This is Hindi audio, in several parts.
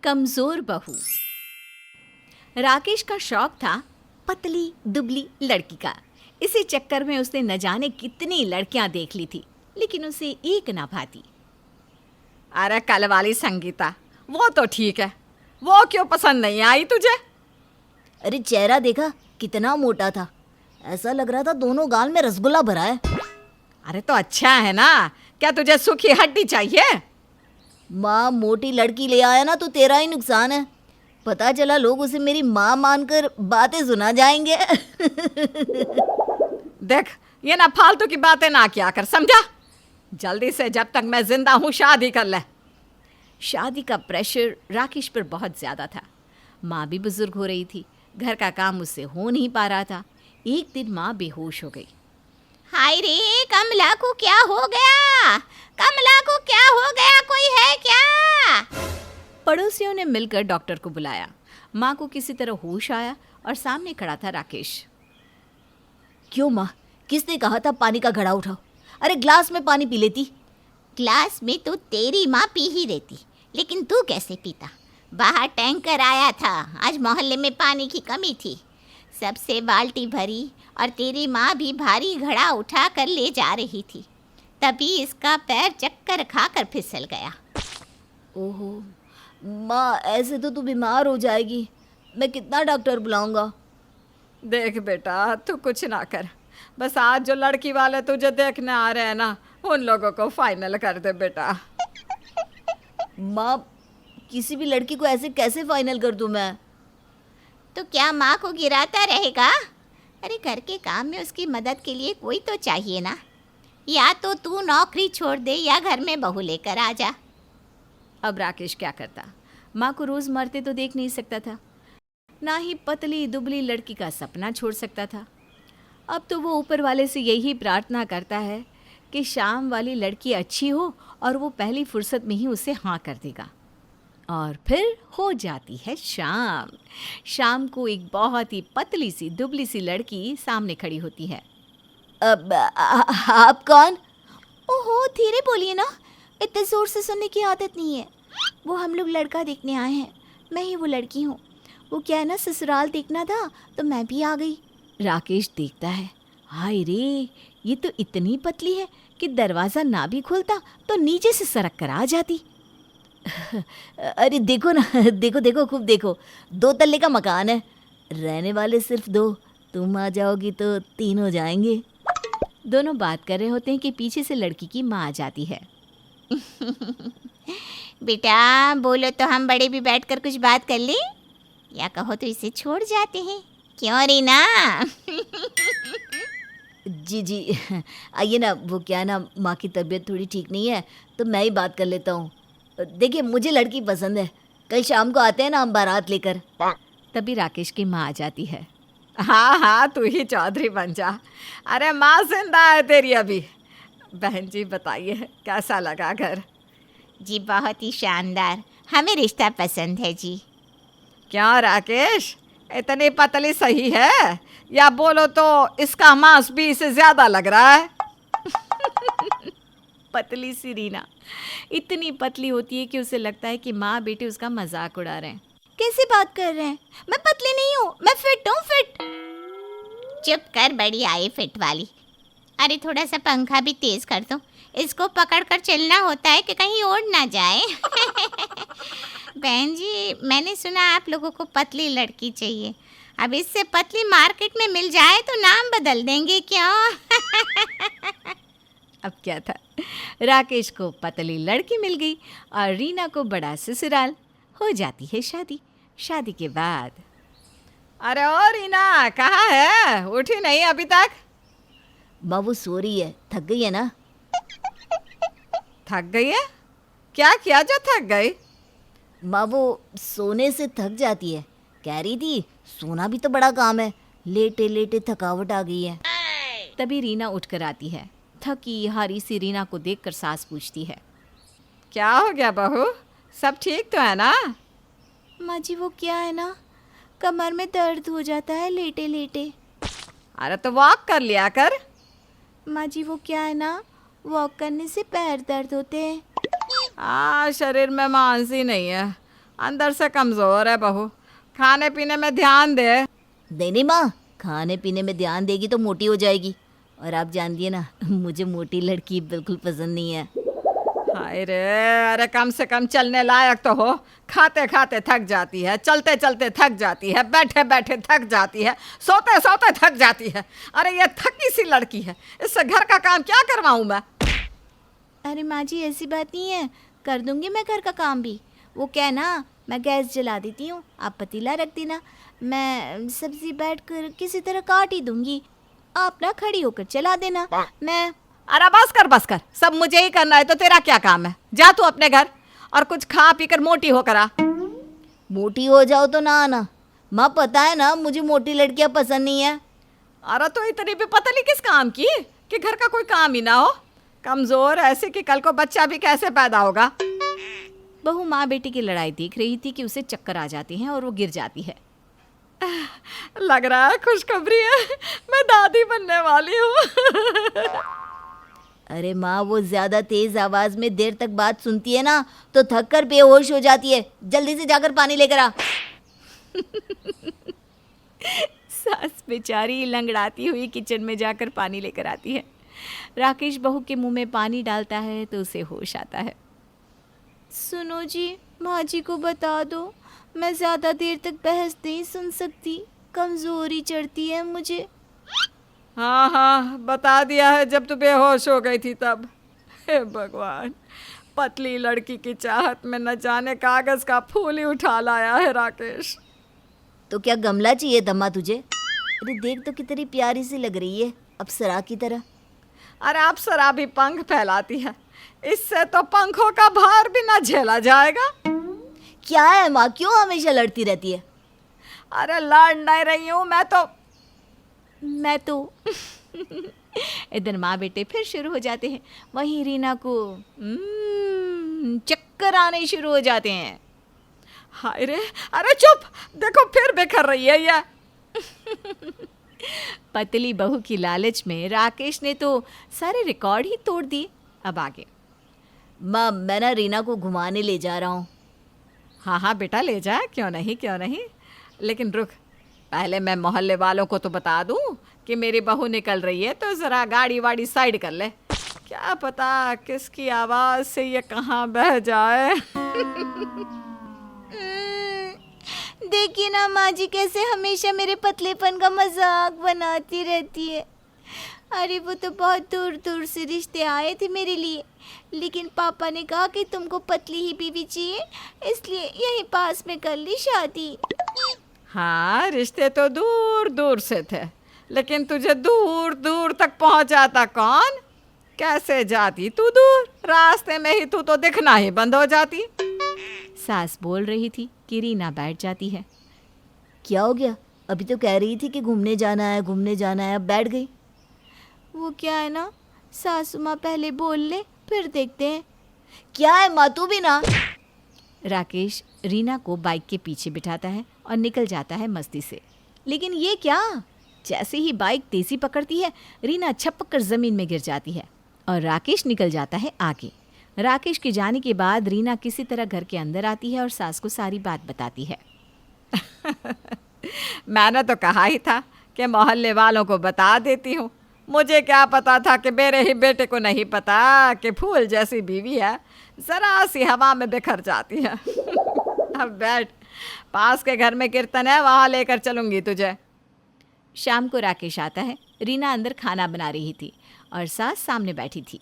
कमजोर बहू। राकेश का शौक था पतली दुबली लड़की का। इसी चक्कर में उसने न जाने कितनी लड़कियां देख ली थी, लेकिन उसे एक ना भाती। अरे कल वाली संगीता, वो तो ठीक है, वो क्यों पसंद नहीं आई तुझे? अरे चेहरा देखा, कितना मोटा था। ऐसा लग रहा था दोनों गाल में रसगुल्ला भरा है। अरे तो अच्छा है ना, क्या तुझे सूखी हड्डी चाहिए? माँ मोटी लड़की ले आया ना तो तेरा ही नुकसान है। पता चला लोग उसे मेरी माँ मानकर बातें सुना जाएंगे। देख, ये ना फालतू की बातें ना किया कर, समझा? जल्दी से जब तक मैं जिंदा हूँ शादी कर ले। शादी का प्रेशर राकेश पर बहुत ज़्यादा था। माँ भी बुजुर्ग हो रही थी, घर का काम उससे हो नहीं पा रहा था। एक दिन माँ बेहोश हो गई। हाय रे, कमला को क्या हो गया? कमला को क्या हो गया? कोई है क्या? पड़ोसियों ने मिलकर डॉक्टर को बुलाया। माँ को किसी तरह होश आया और सामने खड़ा था राकेश। क्यों माँ, किसने कहा था पानी का घड़ा उठाओ? अरे ग्लास में पानी पी लेती। ग्लास में तो तेरी माँ पी ही रहती, लेकिन तू कैसे पीता? बाहर टैंकर आया था, आज मोहल्ले में पानी की कमी थी, सबसे बाल्टी भरी और तेरी माँ भी भारी घड़ा उठा कर ले जा रही थी, तभी इसका पैर चक्कर खाकर फिसल गया। ओहो माँ, ऐसे तो तू बीमार हो जाएगी। मैं कितना डॉक्टर बुलाऊंगा? देख बेटा, तू कुछ ना कर, बस आज जो लड़की वाले तुझे देखने आ रहे हैं ना, उन लोगों को फाइनल कर दे बेटा। माँ, किसी भी लड़की को ऐसे कैसे फाइनल कर दूं मैं? तो क्या माँ को गिराता रहेगा? अरे घर के काम में उसकी मदद के लिए कोई तो चाहिए ना। या तो तू नौकरी छोड़ दे या घर में बहू लेकर आ जा। अब राकेश क्या करता? माँ को रोज़ मरते तो देख नहीं सकता था, ना ही पतली दुबली लड़की का सपना छोड़ सकता था। अब तो वो ऊपर वाले से यही प्रार्थना करता है कि शाम वाली लड़की अच्छी हो और वो पहली फुर्सत में ही उसे हाँ कर देगा। और फिर हो जाती है शाम। शाम को एक बहुत ही पतली सी दुबली सी लड़की सामने खड़ी होती है। अब आप कौन? ओहो, धीरे बोलिए ना, इतने जोर से सुनने की आदत नहीं है। वो हम लोग लड़का देखने आए हैं, मैं ही वो लड़की हूँ। वो क्या है ना, ससुराल देखना था तो मैं भी आ गई। राकेश देखता है, हाय रे, ये तो इतनी पतली है कि दरवाज़ा ना भी खुलता तो नीचे से सरक कर आ जाती। अरे देखो ना, देखो देखो, खूब देखो, 2 तल्ले का मकान है, रहने वाले सिर्फ 2, तुम आ जाओगी तो 3 हो जाएंगे। दोनों बात कर रहे होते हैं कि पीछे से लड़की की माँ आ जाती है। बेटा बोलो तो हम बड़े भी बैठकर कुछ बात कर लें, या कहो तो इसे छोड़ जाते हैं, क्यों रीना? जी जी, आइए ना। वो क्या है ना, माँ की तबीयत थोड़ी ठीक नहीं है तो मैं ही बात कर लेता हूँ। देखिए, मुझे लड़की पसंद है, कल शाम को आते हैं ना हम बारात लेकर। तभी राकेश की माँ आ जाती है। हाँ हाँ, तू ही चौधरी बन जा। अरे माँ जिंदा है तेरी अभी। बहन जी बताइए, कैसा लगा घर? जी बहुत ही शानदार, हमें रिश्ता पसंद है जी। क्या राकेश, इतनी पतली सही है, या बोलो तो इसका मांस भी इसे ज्यादा लग रहा है? पतली सी रीना इतनी पतली होती है कि उसे लगता है कि माँ बेटे उसका मजाक उड़ा रहे हैं। कैसे बात कर रहे हैं? मैं पतली नहीं हूँ, मैं फिट हूँ, फिट। चुप कर बड़ी आई फिट वाली। अरे थोड़ा सा पंखा भी तेज कर दो, इसको पकड़ कर चलना होता है कि कहीं उड़ ना जाए। बहन जी, मैंने सुना आप लोगों को पतली लड़की चाहिए। अब इससे पतली मार्केट में मिल जाए तो नाम बदल देंगे, क्यों? अब क्या था, राकेश को पतली लड़की मिल गई और रीना को बड़ा ससुराल। हो जाती है शादी। शादी के बाद अरे ओ रीना, कहाँ है? उठी नहीं अभी तक? माँ वो सो रही है, थक गई है ना। थक गई है? क्या किया जो थक गई? माँ वो सोने से थक जाती है, कह रही थी सोना भी तो बड़ा काम है, लेटे लेटे थकावट आ गई है। तभी रीना उठकर आती है। थकी हारी सी रीना को देखकर सास पूछती है, क्या हो गया बहू, सब ठीक तो है ना? माँ जी वो क्या है ना, कमर में दर्द हो जाता है लेटे लेटे। अरे तो वॉक कर लिया कर। माँ जी वो क्या है ना, वॉक करने से पैर दर्द होते हैं। शरीर में मांस ही नहीं है, अंदर से कमज़ोर है बहू, खाने पीने में ध्यान दे। नहीं माँ, खाने पीने में ध्यान देगी तो मोटी हो जाएगी। और आप जानती है ना, मुझे मोटी लड़की बिल्कुल पसंद नहीं है। हाय रे, अरे कम से कम चलने लायक तो हो। खाते खाते थक जाती है, चलते चलते थक जाती है, बैठे बैठे थक जाती है, सोते सोते थक जाती है। अरे ये थकी सी लड़की है, इससे घर का काम क्या करवाऊँ मैं? अरे माँ जी ऐसी बात नहीं है, कर दूंगी मैं घर का काम भी। वो क्या है ना, मैं गैस जला देती हूँ, आप पतीला रख देना, मैं सब्जी बैठ कर किसी तरह काट ही दूंगी, आप ना खड़ी होकर चला देना। मैं अरे बस कर, सब मुझे ही करना है तो तेरा क्या काम है? जा तू अपने घर और कुछ खा पी कर मोटी होकर आ। मोटी हो जाओ तो ना आना माँ, पता है ना मुझे मोटी लड़कियाँ पसंद नहीं है। अरे तो इतनी भी पतली किस काम की कि घर का कोई काम ही ना हो? कमज़ोर ऐसे कि कल को बच्चा भी कैसे पैदा होगा? बहू माँ बेटी की लड़ाई देख रही थी कि उसे चक्कर आ जाती हैं और वो गिर जाती है। लग रहा है खुशखबरी है, मैं दादी बनने वाली हूँ। अरे माँ, वो ज्यादा तेज आवाज में देर तक बात सुनती है ना तो थक कर बेहोश हो जाती है। जल्दी से जाकर पानी लेकर आ। सास बेचारी लंगड़ाती हुई किचन में जाकर पानी लेकर आती है। राकेश बहू के मुंह में पानी डालता है तो उसे होश आता है। सुनो जी, माँ जी को बता दो, मैं ज़्यादा देर तक बहस नहीं सुन सकती, कमज़ोरी चढ़ती है मुझे। हाँ हाँ, बता दिया है जब तू बेहोश हो गई थी तब। हे भगवान, पतली लड़की की चाहत में न जाने कागज का फूल ही उठा लाया है राकेश। तो क्या गमला चाहिए दम्मा तुझे? अरे देख तो कितनी प्यारी सी लग रही है, अप्सरा की तरह। अरे अप्सरा भी पंख फैलाती है, इससे तो पंखों का भार भी न झेला जाएगा। क्या है माँ, क्यों हमेशा लड़ती रहती है? अरे लड़ नहीं रही हूँ मैं तो इधर माँ बेटे फिर शुरू हो जाते हैं। वहीं रीना को चक्कर आने शुरू हो जाते हैं। हाय रे, अरे चुप, देखो फिर बिखर रही है ये। पतली बहू की लालच में राकेश ने तो सारे रिकॉर्ड ही तोड़ दिए। अब आगे। माँ, मैं ना रीना को घुमाने ले जा रहा हूँ। हाँ हाँ बेटा, ले जा, क्यों नहीं। लेकिन रुक, पहले मैं मोहल्ले वालों को तो बता दूं कि मेरी बहू निकल रही है, तो ज़रा गाड़ी वाड़ी साइड कर ले। क्या पता किसकी आवाज़ से ये कहाँ बह जाए। देखिए ना माँ जी कैसे हमेशा मेरे पतलेपन का मजाक बनाती रहती है। अरे वो तो बहुत दूर दूर से रिश्ते आए थे मेरे लिए, लेकिन पापा ने कहा कि तुमको पतली ही बीवी चाहिए, इसलिए यहीं पास में कर ली शादी। हाँ, रिश्ते तो दूर दूर से थे, लेकिन तुझे दूर दूर तक पहुंचाता कौन? कैसे जाती तू दूर? रास्ते में ही तू तो दिखना ही बंद हो जाती। सास बोल रही थी कि रीना बैठ जाती है। क्या हो गया? अभी तो कह रही थी कि घूमने जाना है, अब बैठ गई। वो क्या है ना, सासू माँ पहले बोल ले फिर देखते हैं। क्या है माँ, तू भी ना। राकेश रीना को बाइक के पीछे बिठाता है और निकल जाता है मस्ती से। लेकिन ये क्या, जैसे ही बाइक तेजी पकड़ती है रीना छपक कर जमीन में गिर जाती है और राकेश निकल जाता है आगे। राकेश के जाने के बाद रीना किसी तरह घर के अंदर आती है और सास को सारी बात बताती है। मैंने तो कहा ही था कि मोहल्ले वालों को बता देती हूँ। मुझे क्या पता था कि मेरे ही बेटे को नहीं पता कि फूल जैसी बीवी है, ज़रा सी हवा में बिखर जाती है। अब बैठ, पास के घर में कीर्तन है, वहाँ लेकर चलूँगी तुझे। शाम को राकेश आता है। रीना अंदर खाना बना रही थी और सास सामने बैठी थी।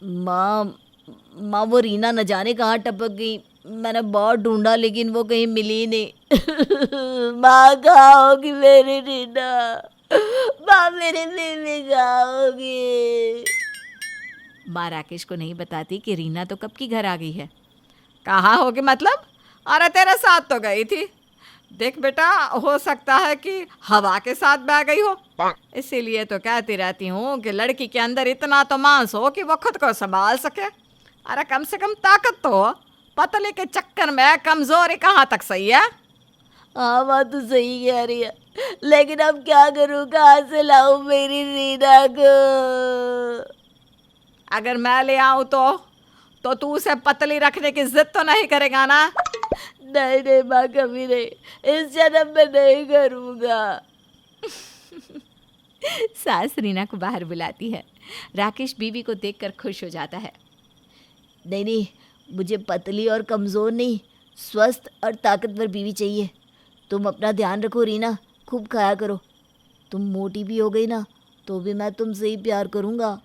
माँ, वो रीना न जाने कहाँ टपक गई। मैंने बहुत ढूंढा लेकिन वो कहीं मिली नहीं। माँ, कहाँ होगी मेरी रीना? माँ, मेरे बेबी कहाँ होगी? माँ राकेश को नहीं बताती कि रीना तो कब की घर आ गई है। कहाँ होगी मतलब? अरे तेरे साथ तो गई थी। देख बेटा, हो सकता है कि हवा के साथ बह गई हो, इसीलिए तो कहती रहती हूँ कि लड़की के अंदर इतना तो मांस हो कि वो खुद को संभाल सके। अरे कम से कम ताकत तो हो, पतले के चक्कर में कमजोरी कहाँ तक सही है? हाँ माँ, तू सही कह रही है, लेकिन अब क्या करूँ, कहाँ से लाऊं मेरी रीना को? अगर मैं ले आऊँ तो तो तू उसे पतली रखने की जिद तो नहीं करेगा ना? नहीं नहीं माँ, कभी नहीं, इस जन्म में नहीं करूँगा। सास रीना को बाहर बुलाती है। राकेश बीवी को देखकर खुश हो जाता है। नहीं नहीं, मुझे पतली और कमज़ोर नहीं, स्वस्थ और ताकतवर बीवी चाहिए। तुम अपना ध्यान रखो रीना, खूब खाया करो। तुम मोटी भी हो गई ना तो भी मैं तुमसे ही प्यार करूँगा।